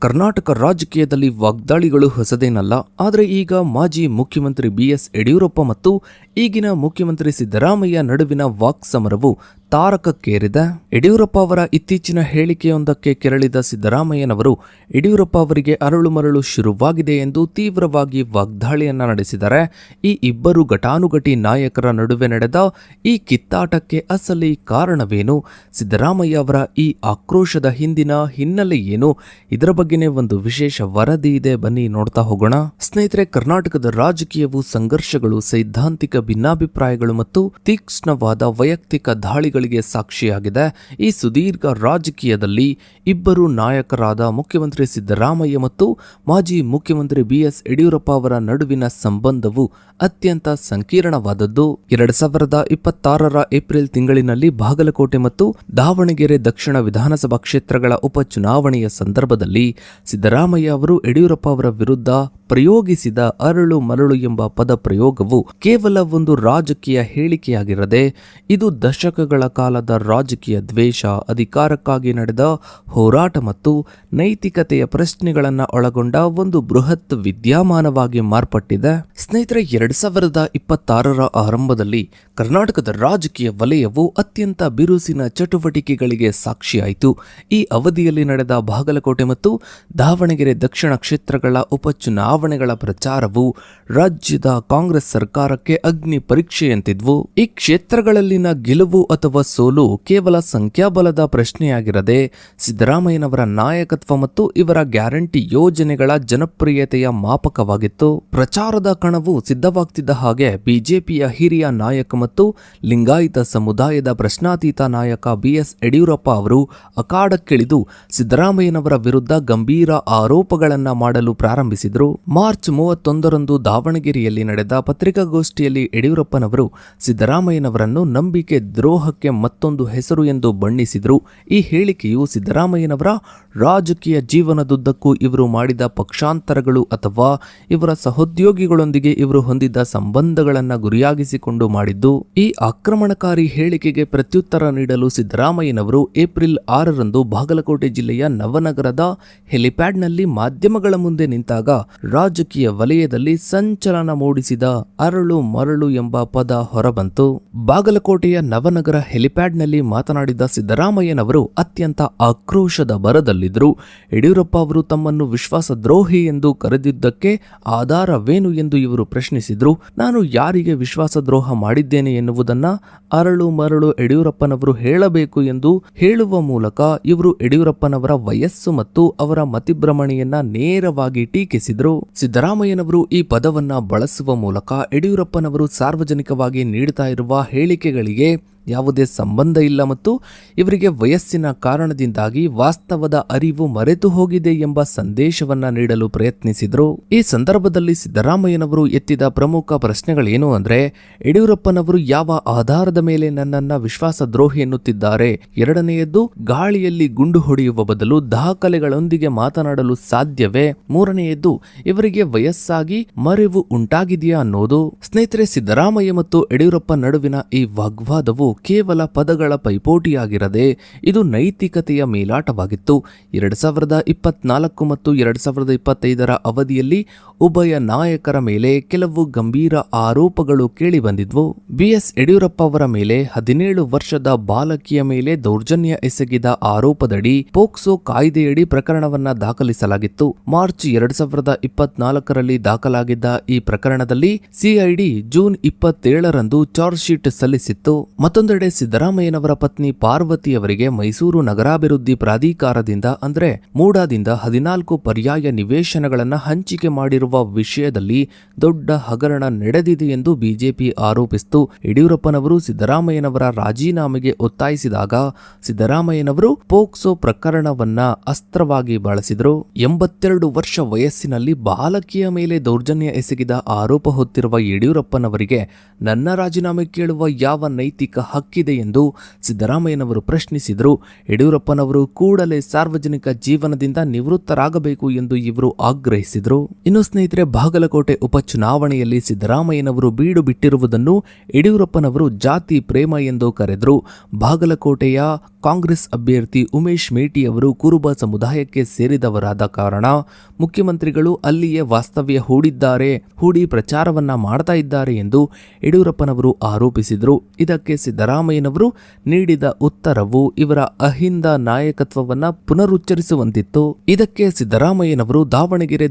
ಕರ್ನಾಟಕ ರಾಜಕೀಯದಲ್ಲಿ ವಾಗ್ದಾಳಿಗಳು ಹೊಸದೇನಲ್ಲ. ಆದರೆ ಈಗ ಮಾಜಿ ಮುಖ್ಯಮಂತ್ರಿ ಬಿಎಸ್ ಯಡಿಯೂರಪ್ಪ ಮತ್ತು ಈಗಿನ ಮುಖ್ಯಮಂತ್ರಿ ಸಿದ್ದರಾಮಯ್ಯ ನಡುವಿನ ವಾಕ್ಸಮರವು ತಾರಕಕ್ಕೇರಿದೆ. ಯಡಿಯೂರಪ್ಪ ಅವರ ಇತ್ತೀಚಿನ ಹೇಳಿಕೆಯೊಂದಕ್ಕೆ ಕೆರಳಿದ ಸಿದ್ದರಾಮಯ್ಯನವರು ಯಡಿಯೂರಪ್ಪ ಅವರಿಗೆ ಅರಳು ಮರಳು ಶುರುವಾಗಿದೆ ಎಂದು ತೀವ್ರವಾಗಿ ವಾಗ್ದಾಳಿಯನ್ನ ನಡೆಸಿದ್ದಾರೆ. ಈ ಇಬ್ಬರು ಘಟಾನುಘಟಿ ನಾಯಕರ ನಡುವೆ ನಡೆದ ಈ ಕಿತ್ತಾಟಕ್ಕೆ ಅಸಲಿ ಕಾರಣವೇನು, ಸಿದ್ದರಾಮಯ್ಯ ಅವರ ಈ ಆಕ್ರೋಶದ ಹಿಂದಿನ ಹಿನ್ನೆಲೆ ಏನು, ಇದರ ಬಗ್ಗೆನೇ ಒಂದು ವಿಶೇಷ ವರದಿ ಇದೆ, ಬನ್ನಿ ನೋಡ್ತಾ ಹೋಗೋಣ. ಸ್ನೇಹಿತರೆ, ಕರ್ನಾಟಕದ ರಾಜಕೀಯವು ಸಂಘರ್ಷಗಳು, ಸೈದ್ಧಾಂತಿಕ ಭಿನ್ನಾಭಿಪ್ರಾಯಗಳು ಮತ್ತು ತೀಕ್ಷ್ಣವಾದ ವೈಯಕ್ತಿಕ ದಾಳಿಗಳಿಗೆ ಸಾಕ್ಷಿಯಾಗಿದೆ. ಈ ಸುದೀರ್ಘ ರಾಜಕೀಯದಲ್ಲಿ ಇಬ್ಬರು ನಾಯಕರಾದ ಮುಖ್ಯಮಂತ್ರಿ ಸಿದ್ದರಾಮಯ್ಯ ಮತ್ತು ಮಾಜಿ ಮುಖ್ಯಮಂತ್ರಿ ಬಿಎಸ್ ಯಡಿಯೂರಪ್ಪ ಅವರ ನಡುವಿನ ಸಂಬಂಧವು ಅತ್ಯಂತ ಸಂಕೀರ್ಣವಾದದ್ದು. 2026ರ ಏಪ್ರಿಲ್ ತಿಂಗಳಿನಲ್ಲಿ ಬಾಗಲಕೋಟೆ ಮತ್ತು ದಾವಣಗೆರೆ ದಕ್ಷಿಣ ವಿಧಾನಸಭಾ ಕ್ಷೇತ್ರಗಳ ಉಪಚುನಾವಣೆಯ ಸಂದರ್ಭದಲ್ಲಿ ಸಿದ್ದರಾಮಯ್ಯ ಅವರು ಯಡಿಯೂರಪ್ಪ ಅವರ ವಿರುದ್ಧ ಪ್ರಯೋಗಿಸಿದ ಅರಳು ಮರಳು ಎಂಬ ಪದ ಪ್ರಯೋಗವು ಕೇವಲ ಒಂದು ರಾಜಕೀಯ ಹೇಳಿಕೆಯಾಗಿರದೆ ಇದು ದಶಕಗಳ ಕಾಲದ ರಾಜಕೀಯ ದ್ವೇಷ, ಅಧಿಕಾರಕ್ಕಾಗಿ ನಡೆದ ಹೋರಾಟ ಮತ್ತು ನೈತಿಕತೆಯ ಪ್ರಶ್ನೆಗಳನ್ನು ಒಳಗೊಂಡ ಒಂದು ಬೃಹತ್ ವಿದ್ಯಮಾನವಾಗಿ ಮಾರ್ಪಟ್ಟಿದೆ. ಸ್ನೇಹಿತರೆ, 2026ರ ಆರಂಭದಲ್ಲಿ ಕರ್ನಾಟಕದ ರಾಜಕೀಯ ವಲಯವು ಅತ್ಯಂತ ಬಿರುಸಿನ ಚಟುವಟಿಕೆಗಳಿಗೆ ಸಾಕ್ಷಿಯಾಯಿತು. ಈ ಅವಧಿಯಲ್ಲಿ ನಡೆದ ಬಾಗಲಕೋಟೆ ಮತ್ತು ದಾವಣಗೆರೆ ದಕ್ಷಿಣ ಕ್ಷೇತ್ರಗಳ ಉಪಚುನಾವಣೆಗಳ ಪ್ರಚಾರವು ರಾಜ್ಯದ ಕಾಂಗ್ರೆಸ್ ಸರ್ಕಾರಕ್ಕೆ ಅಗ್ನಿ ಪರೀಕ್ಷೆಯಂತಿದ್ವು. ಈ ಕ್ಷೇತ್ರಗಳಲ್ಲಿನ ಗೆಲುವು ಅಥವಾ ಸೋಲು ಕೇವಲ ಸಂಖ್ಯಾಬಲದ ಪ್ರಶ್ನೆಯಾಗಿರದೆ ಸಿದ್ದರಾಮಯ್ಯನವರ ನಾಯಕತ್ವ ಮತ್ತು ಇವರ ಗ್ಯಾರಂಟಿ ಯೋಜನೆಗಳ ಜನಪ್ರಿಯತೆಯ ಮಾಪಕವಾಗಿತ್ತು. ಪ್ರಚಾರದ ಕಣವು ಸಿದ್ಧವಾಗ್ತಿದ್ದ ಹಾಗೆ ಬಿಜೆಪಿಯ ಹಿರಿಯ ನಾಯಕ ಮತ್ತು ಲಿಂಗಾಯತ ಸಮುದಾಯದ ಪ್ರಶ್ನಾತೀತ ನಾಯಕ ಬಿಎಸ್ ಯಡಿಯೂರಪ್ಪ ಅವರು ಅಖಾಡಕ್ಕಿಳಿದು ಸಿದ್ದರಾಮಯ್ಯನವರ ವಿರುದ್ಧ ಗಂಭೀರ ಆರೋಪಗಳನ್ನು ಮಾಡಲು ಪ್ರಾರಂಭಿಸಿದರು. ಮಾರ್ಚ್ 31ರಂದು ದಾವಣಗೆರೆಯಲ್ಲಿ ನಡೆದ ಪತ್ರಿಕಾಗೋಷ್ಠಿಯಲ್ಲಿ ಯಡಿಯೂರಪ್ಪನವರು ಸಿದ್ದರಾಮಯ್ಯನವರನ್ನು ನಂಬಿಕೆ ದ್ರೋಹಕ್ಕೆ ಮತ್ತೊಂದು ಹೆಸರು ಎಂದು ಬಣ್ಣಿಸಿದರು. ಈ ಹೇಳಿಕೆಯು ಸಿದ್ದರಾಮಯ್ಯನವರ ರಾಜಕೀಯ ಜೀವನದುದ್ದಕ್ಕೂ ಇವರು ಮಾಡಿದ ಪಕ್ಷಾಂತರಗಳು ಅಥವಾ ಇವರ ಸಹೋದ್ಯೋಗಿಗಳೊಂದಿಗೆ ಇವರು ಹೊಂದಿದ್ದ ಸಂಬಂಧಗಳನ್ನು ಗುರಿಯಾಗಿಸಿಕೊಂಡು ಮಾಡಿದ್ದು. ಈ ಆಕ್ರಮಣಕಾರಿ ಹೇಳಿಕೆಗೆ ಪ್ರತ್ಯುತ್ತರ ನೀಡಲು ಸಿದ್ದರಾಮಯ್ಯನವರು ಏಪ್ರಿಲ್ 6ರಂದು ಬಾಗಲಕೋಟೆ ಜಿಲ್ಲೆಯ ನವನಗರದ ಹೆಲಿಪ್ಯಾಡ್ನಲ್ಲಿ ಮಾಧ್ಯಮಗಳ ಮುಂದೆ ನಿಂತಾಗ ರಾಜಕೀಯ ವಲಯದಲ್ಲಿ ಸಂಚಲನ ಮೂಡಿಸಿದ ಅರಳು ಮರಳು ಎಂಬ ಪದ ಹೊರಬಂತು. ಬಾಗಲಕೋಟೆಯ ನವನಗರ ಹೆಲಿಪ್ಯಾಡ್ನಲ್ಲಿ ಮಾತನಾಡಿದ ಸಿದ್ದರಾಮಯ್ಯನವರು ಅತ್ಯಂತ ಆಕ್ರೋಶದ ಬರದಲ್ಲಿದ್ದರು. ಯಡಿಯೂರಪ್ಪ ಅವರು ತಮ್ಮನ್ನು ವಿಶ್ವಾಸದ್ರೋಹಿ ಎಂದು ಕರೆದಿದ್ದಕ್ಕೆ ಆಧಾರವೇನು ಎಂದು ಇವರು ಪ್ರಶ್ನಿಸಿದ್ರು. ನಾನು ಯಾರಿಗೆ ವಿಶ್ವಾಸದ್ರೋಹ ಮಾಡಿದ್ದೇನೆ ಎನ್ನುವುದನ್ನ ಅರಳು ಮರಳು ಯಡಿಯೂರಪ್ಪನವರು ಹೇಳಬೇಕು ಎಂದು ಹೇಳುವ ಮೂಲಕ ಇವರು ಯಡಿಯೂರಪ್ಪನವರ ವಯಸ್ಸು ಮತ್ತು ಅವರ ಮತಿಭ್ರಮಣೆಯನ್ನ ನೇರವಾಗಿ ಟೀಕಿಸಿದರು. ಸಿದ್ದರಾಮಯ್ಯನವರು ಈ ಪದವನ್ನ ಬಳಸುವ ಮೂಲಕ ಯಡಿಯೂರಪ್ಪನವರು ಸಾರ್ವಜನಿಕವಾಗಿ ನೀಡುತ್ತಾ ಇರುವ ಹೇಳಿಕೆಗಳಿಗೆ ಯಾವುದೇ ಸಂಬಂಧ ಇಲ್ಲ ಮತ್ತು ಇವರಿಗೆ ವಯಸ್ಸಿನ ಕಾರಣದಿಂದಾಗಿ ವಾಸ್ತವದ ಅರಿವು ಮರೆತು ಹೋಗಿದೆ ಎಂಬ ಸಂದೇಶವನ್ನ ನೀಡಲು ಪ್ರಯತ್ನಿಸಿದರು. ಈ ಸಂದರ್ಭದಲ್ಲಿ ಸಿದ್ದರಾಮಯ್ಯನವರು ಎತ್ತಿದ ಪ್ರಮುಖ ಪ್ರಶ್ನೆಗಳೇನು ಅಂದ್ರೆ, ಯಡಿಯೂರಪ್ಪನವರು ಯಾವ ಆಧಾರದ ಮೇಲೆ ನನ್ನನ್ನ ವಿಶ್ವಾಸದ್ರೋಹಿ ಎನ್ನುತ್ತಿದ್ದಾರೆ? ಎರಡನೆಯದ್ದು, ಗಾಳಿಯಲ್ಲಿ ಗುಂಡು ಹೊಡೆಯುವ ಬದಲು ದಾಖಲೆಗಳೊಂದಿಗೆ ಮಾತನಾಡಲು ಸಾಧ್ಯವೇ? ಮೂರನೆಯದ್ದು, ಇವರಿಗೆ ವಯಸ್ಸಾಗಿ ಮರೆವು ಉಂಟಾಗಿದೆಯಾ ಅನ್ನೋದು. ಸ್ನೇಹಿತರೆ, ಸಿದ್ದರಾಮಯ್ಯ ಮತ್ತು ಯಡಿಯೂರಪ್ಪ ನಡುವಿನ ಈ ವಾಗ್ವಾದವು ಕೇವಲ ಪದಗಳ ಪೈಪೋಟಿಯಾಗಿರದೆ ಇದು ನೈತಿಕತೆಯ ಮೇಲಾಟವಾಗಿತ್ತು. 2024 ಮತ್ತು 2025ರ ಅವಧಿಯಲ್ಲಿ ಉಭಯ ನಾಯಕರ ಮೇಲೆ ಕೆಲವು ಗಂಭೀರ ಆರೋಪಗಳು ಕೇಳಿಬಂದಿದ್ವು. ಬಿಎಸ್ ಯಡಿಯೂರಪ್ಪ ಅವರ ಮೇಲೆ 17 ವರ್ಷದ ಬಾಲಕಿಯ ಮೇಲೆ ದೌರ್ಜನ್ಯ ಎಸಗಿದ ಆರೋಪದಡಿ ಪೋಕ್ಸೋ ಕಾಯ್ದೆಯಡಿ ಪ್ರಕರಣವನ್ನ ದಾಖಲಿಸಲಾಗಿತ್ತು. ಮಾರ್ಚ್ 2024ರಲ್ಲಿ ದಾಖಲಾಗಿದ್ದ ಈ ಪ್ರಕರಣದಲ್ಲಿ ಸಿಐಡಿ ಜೂನ್ 27ರಂದು ಚಾರ್ಜ್ ಶೀಟ್ ಸಲ್ಲಿಸಿತ್ತು. ಮತ್ತೊಂದೆಡೆ ಸಿದ್ದರಾಮಯ್ಯನವರ ಪತ್ನಿ ಪಾರ್ವತಿಯವರಿಗೆ ಮೈಸೂರು ನಗರಾಭಿವೃದ್ಧಿ ಪ್ರಾಧಿಕಾರದಿಂದ ಅಂದ್ರೆ ಮೂಡಾದಿಂದ 14 ಪರ್ಯಾಯ ನಿವೇಶನಗಳನ್ನು ಹಂಚಿಕೆ ಮಾಡಿರುವ ವಿಷಯದಲ್ಲಿ ದೊಡ್ಡ ಹಗರಣ ನಡೆದಿದೆ ಎಂದು ಬಿಜೆಪಿ ಆರೋಪಿಸಿತು. ಯಡಿಯೂರಪ್ಪನವರು ಸಿದ್ದರಾಮಯ್ಯನವರ ರಾಜೀನಾಮೆಗೆ ಒತ್ತಾಯಿಸಿದಾಗ ಸಿದ್ದರಾಮಯ್ಯನವರು ಪೋಕ್ಸೋ ಪ್ರಕರಣವನ್ನ ಅಸ್ತ್ರವಾಗಿ ಬಳಸಿದರು. 82 ವರ್ಷ ವಯಸ್ಸಿನಲ್ಲಿ ಬಾಲಕಿಯ ಮೇಲೆ ದೌರ್ಜನ್ಯ ಎಸಗಿದ ಆರೋಪ ಹೊತ್ತಿರುವ ಯಡಿಯೂರಪ್ಪನವರಿಗೆ ನನ್ನ ರಾಜೀನಾಮೆ ಕೇಳುವ ಯಾವ ನೈತಿಕ ಹಕ್ಕಿದೆ ಎಂದು ಸಿದ್ದರಾಮಯ್ಯನವರು ಪ್ರಶ್ನಿಸಿದರು. ಯಡಿಯೂರಪ್ಪನವರು ಕೂಡಲೇ ಸಾರ್ವಜನಿಕ ಜೀವನದಿಂದ ನಿವೃತ್ತರಾಗಬೇಕು ಎಂದು ಇವರು ಆಗ್ರಹಿಸಿದರು. ಇನ್ನು ಸ್ನೇಹಿತರೆ, ಬಾಗಲಕೋಟೆ ಉಪಚುನಾವಣೆಯಲ್ಲಿ ಸಿದ್ದರಾಮಯ್ಯನವರು ಬೀಡು ಬಿಟ್ಟಿರುವುದನ್ನು ಯಡಿಯೂರಪ್ಪನವರು ಜಾತಿ ಪ್ರೇಮ ಎಂದು ಕರೆದರು. ಬಾಗಲಕೋಟೆಯ ಕಾಂಗ್ರೆಸ್ ಅಭ್ಯರ್ಥಿ ಉಮೇಶ್ ಮೇಟಿ ಅವರು ಕುರುಬ ಸಮುದಾಯಕ್ಕೆ ಸೇರಿದವರಾದ ಕಾರಣ ಮುಖ್ಯಮಂತ್ರಿಗಳು ಅಲ್ಲಿಯೇ ವಾಸ್ತವ್ಯ ಹೂಡಿ ಪ್ರಚಾರವನ್ನ ಮಾಡ್ತಾ ಇದ್ದಾರೆ ಎಂದು ಯಡಿಯೂರಪ್ಪನವರು ಆರೋಪಿಸಿದರು. ಇದಕ್ಕೆ ಸಿದ್ದರಾಮಯ್ಯನವರು ನೀಡಿದ ಉತ್ತರವು ಇವರ ಅಹಿಂದ ನಾಯಕತ್ವವನ್ನ ಪುನರುಚ್ಚರಿಸುವಂತಿತ್ತು. ಇದಕ್ಕೆ ಸಿದ್ದರಾಮಯ್ಯನವರು ದಾವಣಗೆರೆ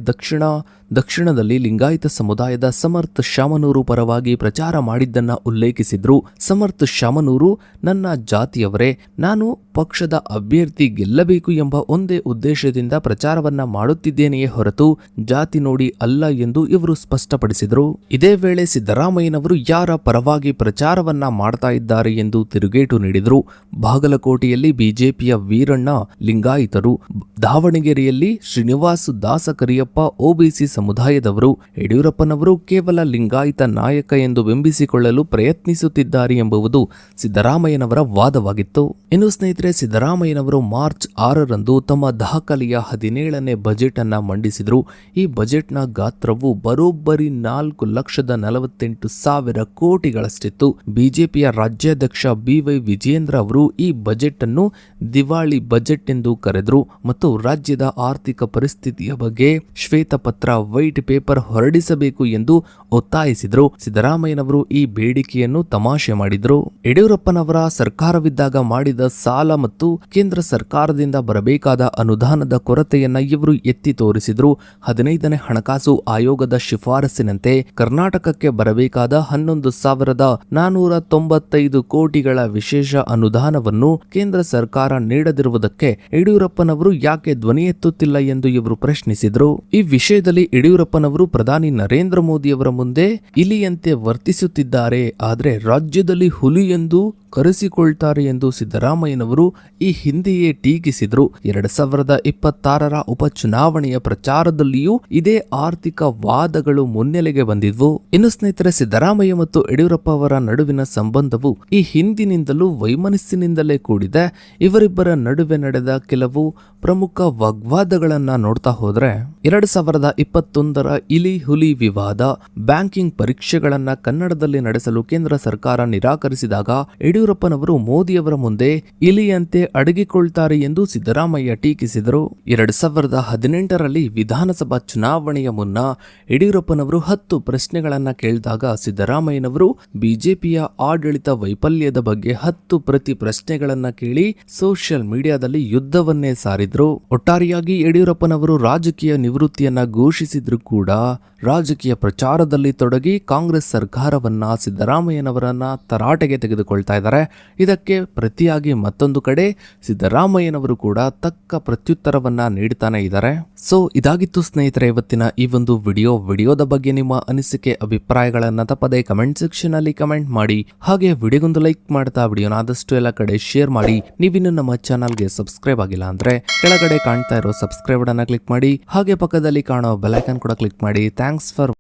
ದಕ್ಷಿಣದಲ್ಲಿ ಲಿಂಗಾಯತ ಸಮುದಾಯದ ಸಮರ್ಥ ಶಾಮನೂರು ಪರವಾಗಿ ಪ್ರಚಾರ ಮಾಡಿದ್ದನ್ನ ಉಲ್ಲೇಖಿಸಿದ್ರು. ಸಮರ್ಥ ಶಾಮನೂರು ನನ್ನ ಜಾತಿಯವರೇ, ನಾನು ಪಕ್ಷದ ಅಭ್ಯರ್ಥಿ ಗೆಲ್ಲಬೇಕು ಎಂಬ ಒಂದೇ ಉದ್ದೇಶದಿಂದ ಪ್ರಚಾರವನ್ನ ಮಾಡುತ್ತಿದ್ದೇನೆಯೇ ಹೊರತು ಜಾತಿ ನೋಡಿ ಅಲ್ಲ ಎಂದು ಇವರು ಸ್ಪಷ್ಟಪಡಿಸಿದರು. ಇದೇ ವೇಳೆ ಸಿದ್ದರಾಮಯ್ಯನವರು ಯಾರ ಪರವಾಗಿ ಪ್ರಚಾರವನ್ನ ಮಾಡ್ತಾ ಇದ್ದಾರೆ ಎಂದು ತಿರುಗೇಟು ನೀಡಿದರು. ಬಾಗಲಕೋಟೆಯಲ್ಲಿ ಬಿಜೆಪಿಯ ವೀರಣ್ಣ ಲಿಂಗಾಯತರು, ದಾವಣಗೆರೆಯಲ್ಲಿ ಶ್ರೀನಿವಾಸ ದಾಸ ಕರಿಯಪ್ಪ ಓಬಿಸಿ ಸಮುದಾಯದವರು. ಯಡಿಯೂರಪ್ಪನವರು ಕೇವಲ ಲಿಂಗಾಯತ ನಾಯಕ ಎಂದು ಬಿಂಬಿಸಿಕೊಳ್ಳಲು ಪ್ರಯತ್ನಿಸುತ್ತಿದ್ದಾರೆ ಎಂಬುದು ಸಿದ್ದರಾಮಯ್ಯನವರ ವಾದವಾಗಿತ್ತು. ಇನ್ನು ಸ್ನೇಹಿತರೆ, ಸಿದ್ದರಾಮಯ್ಯನವರು ಮಾರ್ಚ್ 6ರಂದು ತಮ್ಮ ದಾಖಲೆಯ 17ನೇ ಬಜೆಟ್ ಅನ್ನ ಮಂಡಿಸಿದರು. ಈ ಬಜೆಟ್ನ ಗಾತ್ರವು ಬರೋಬ್ಬರಿ 4,48,000 ಕೋಟಿಗಳಷ್ಟಿತ್ತು. ಬಿಜೆಪಿಯ ರಾಜ್ಯಾಧ್ಯಕ್ಷ BY ವಿಜಯೇಂದ್ರ ಅವರು ಈ ಬಜೆಟ್ ಅನ್ನು ದಿವಾಳಿ ಬಜೆಟ್ ಎಂದು ಕರೆದರು ಮತ್ತು ರಾಜ್ಯದ ಆರ್ಥಿಕ ಪರಿಸ್ಥಿತಿಯ ಬಗ್ಗೆ ಶ್ವೇತಪತ್ರ ವೈಟ್ ಪೇಪರ್ ಹೊರಡಿಸಬೇಕು ಎಂದು ಒತ್ತಾಯಿಸಿದರು. ಸಿದ್ದರಾಮಯ್ಯನವರು ಈ ಬೇಡಿಕೆಯನ್ನು ತಮಾಷೆ ಮಾಡಿದರು. ಯಡಿಯೂರಪ್ಪನವರ ಸರ್ಕಾರವಿದ್ದಾಗ ಮಾಡಿದ ಸಾಲ ಮತ್ತು ಕೇಂದ್ರ ಸರ್ಕಾರದಿಂದ ಬರಬೇಕಾದ ಅನುದಾನದ ಕೊರತೆಯನ್ನ ಇವರು ಎತ್ತಿ ತೋರಿಸಿದರು. 15ನೇ ಹಣಕಾಸು ಆಯೋಗದ ಶಿಫಾರಸಿನಂತೆ ಕರ್ನಾಟಕಕ್ಕೆ ಬರಬೇಕಾದ 11,495 ಕೋಟಿಗಳ ವಿಶೇಷ ಅನುದಾನವನ್ನು ಕೇಂದ್ರ ಸರ್ಕಾರ ನೀಡದಿರುವುದಕ್ಕೆ ಯಡಿಯೂರಪ್ಪನವರು ಯಾಕೆ ಧ್ವನಿ ಎತ್ತುತ್ತಿಲ್ಲ ಎಂದು ಇವರು ಪ್ರಶ್ನಿಸಿದರು. ಈ ವಿಷಯದಲ್ಲಿ ಯಡಿಯೂರಪ್ಪನವರು ಪ್ರಧಾನಿ ನರೇಂದ್ರ ಮೋದಿಯವರ ಮುಂದೆ ಇಲಿಯಂತೆ ವರ್ತಿಸುತ್ತಿದ್ದಾರೆ, ಆದರೆ ರಾಜ್ಯದಲ್ಲಿ ಹುಲಿ ಎಂದು ಕರೆಸಿಕೊಳ್ತಾರೆ ಎಂದು ಸಿದ್ದರಾಮಯ್ಯನವರು ಈ ಹಿಂದೆಯೇ ಟೀಕಿಸಿದರು. 2026ರ ಉಪಚುನಾವಣೆಯ ಪ್ರಚಾರದಲ್ಲಿಯೂ ಇದೇ ಆರ್ಥಿಕ ವಾದಗಳು ಮುನ್ನೆಲೆಗೆ ಬಂದಿದ್ವು. ಇನ್ನು ಸ್ನೇಹಿತರೆ, ಸಿದ್ದರಾಮಯ್ಯ ಮತ್ತು ಯಡಿಯೂರಪ್ಪ ಅವರ ನಡುವಿನ ಸಂಬಂಧವು ಈ ಹಿಂದಿನಿಂದಲೂ ವೈಮನಸ್ಸಿನಿಂದಲೇ ಕೂಡಿದೆ. ಇವರಿಬ್ಬರ ನಡುವೆ ನಡೆದ ಕೆಲವು ಪ್ರಮುಖ ವಾಗ್ವಾದಗಳನ್ನ ನೋಡ್ತಾ ಹೋದ್ರೆ 2021ರ ಇಲಿ ಹುಲಿ ವಿವಾದ, ಬ್ಯಾಂಕಿಂಗ್ ಪರೀಕ್ಷೆಗಳನ್ನ ಕನ್ನಡದಲ್ಲಿ ನಡೆಸಲು ಕೇಂದ್ರ ಸರ್ಕಾರ ನಿರಾಕರಿಸಿದಾಗ ಯಡಿಯೂರಪ್ಪನವರು ಮೋದಿಯವರ ಮುಂದೆ ಇಲಿಯಂತೆ ಅಡಗಿಕೊಳ್ತಾರೆ ಎಂದು ಸಿದ್ದರಾಮಯ್ಯ ಟೀಕಿಸಿದರು. 2018ರಲ್ಲಿ ವಿಧಾನಸಭಾ ಚುನಾವಣೆಯ ಮುನ್ನ ಯಡಿಯೂರಪ್ಪನವರು 10 ಪ್ರಶ್ನೆಗಳನ್ನ ಕೇಳಿದಾಗ ಸಿದ್ದರಾಮಯ್ಯನವರು ಬಿಜೆಪಿಯ ಆಡಳಿತ ವೈಫಲ್ಯದ ಬಗ್ಗೆ 10 ಪ್ರತಿ ಪ್ರಶ್ನೆಗಳನ್ನ ಕೇಳಿ ಸೋಷಿಯಲ್ ಮೀಡಿಯಾದಲ್ಲಿ ಯುದ್ಧವನ್ನೇ ಸಾರಿದ್ರು. ಒಟ್ಟಾರೆಯಾಗಿ ಯಡಿಯೂರಪ್ಪನವರು ರಾಜಕೀಯ ನಿವೃತ್ತಿಯನ್ನ ಘೋಷಿಸಿದ್ರು ಕೂಡ ರಾಜಕೀಯ ಪ್ರಚಾರದಲ್ಲಿ ತೊಡಗಿ ಕಾಂಗ್ರೆಸ್ ಸರ್ಕಾರವನ್ನ ಸಿದ್ದರಾಮಯ್ಯನವರನ್ನ ತರಾಟೆಗೆ ತೆಗೆದುಕೊಳ್ತಾ ಇದ್ದಾರೆ. ಇದಕ್ಕೆ ಪ್ರತಿಯಾಗಿ ಮತ್ತೊಂದು ಕಡೆ ಸಿದ್ದರಾಮಯ್ಯನವರು ಕೂಡ ತಕ್ಕ ಪ್ರತ್ಯುತ್ತರವನ್ನ ನೀಡ್ತಾನೆ ಇದ್ದಾರೆ. ಸೊ ಇದಾಗಿತ್ತು ಸ್ನೇಹಿತರೆ ಇವತ್ತಿನ ಈ ಒಂದು ವಿಡಿಯೋದ ಬಗ್ಗೆ ನಿಮ್ಮ ಅನಿಸಿಕೆ ಅಭಿಪ್ರಾಯಗಳನ್ನ ತಪ್ಪದೆ ಕಮೆಂಟ್ ಸೆಕ್ಷನ್ ಅಲ್ಲಿ ಕಮೆಂಟ್ ಮಾಡಿ. ಹಾಗೆ ವಿಡಿಯೋಗೊಂದು ಲೈಕ್ ಮಾಡ್ತಾ ವಿಡಿಯೋನ ಆದಷ್ಟು ಎಲ್ಲ ಕಡೆ ಶೇರ್ ಮಾಡಿ. ನೀವಿನ್ನು ನಮ್ಮ ಚಾನಲ್ಗೆ ಸಬ್ಸ್ಕ್ರೈಬ್ ಆಗಿಲ್ಲ ಅಂದ್ರೆ ಕೆಳಗಡೆ ಕಾಣ್ತಾ ಇರೋ ಸಬ್ಸ್ಕ್ರೈಬ್ ಅನ್ನ ಕ್ಲಿಕ್ ಮಾಡಿ. ಹಾಗೆ ಪಕ್ಕದಲ್ಲಿ ಕಾಣೋ ಬೆಲ್ ಐಕಾನ್ ಕೂಡ ಕ್ಲಿಕ್ ಮಾಡಿ. Thanks for